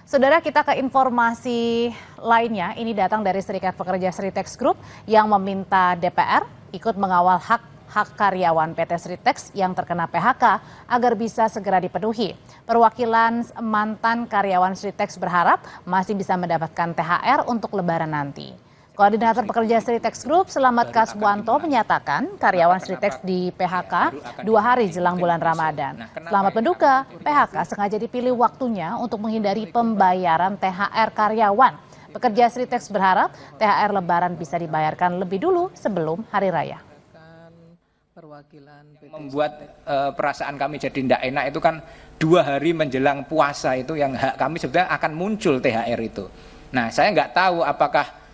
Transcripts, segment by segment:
Saudara, kita ke informasi lainnya. Ini datang dari Serikat Pekerja Sritex Group yang meminta DPR ikut mengawal hak karyawan PT Sritex yang terkena PHK agar bisa segera dipenuhi. Perwakilan mantan karyawan Sritex berharap masih bisa mendapatkan THR untuk Lebaran nanti. Koordinator Pekerja Sritex Group, Selamat Kaswanto, menyatakan karyawan Sritex di PHK 2 hari jelang bulan Ramadan. Selamat menduga, PHK sengaja dipilih waktunya untuk menghindari pembayaran THR karyawan. Pekerja Sritex berharap THR Lebaran bisa dibayarkan lebih dulu sebelum Hari Raya. Membuat perasaan kami jadi tidak enak itu kan 2 hari menjelang puasa itu yang hak kami sebenarnya akan muncul THR itu. Nah, saya nggak tahu apakah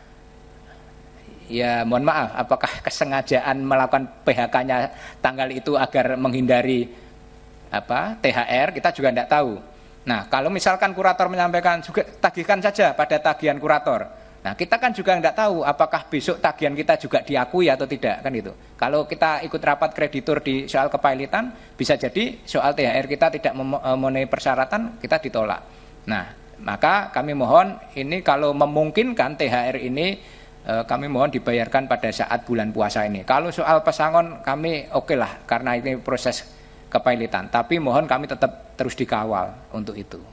mohon maaf, apakah kesengajaan melakukan PHK-nya tanggal itu agar menghindari THR, kita juga tidak tahu. Nah, kalau misalkan kurator menyampaikan juga tagihkan saja pada tagihan kurator. Nah, kita kan juga tidak tahu apakah besok tagihan kita juga diakui atau tidak, kan itu. Kalau kita ikut rapat kreditur di soal kepailitan, bisa jadi soal THR kita tidak memenuhi persyaratan, kita ditolak. Nah, maka kami mohon ini kalau memungkinkan THR ini kami mohon dibayarkan pada saat bulan puasa ini. Kalau soal pesangon kami oke lah karena ini proses kepailitan. Tapi mohon kami tetap terus dikawal untuk itu.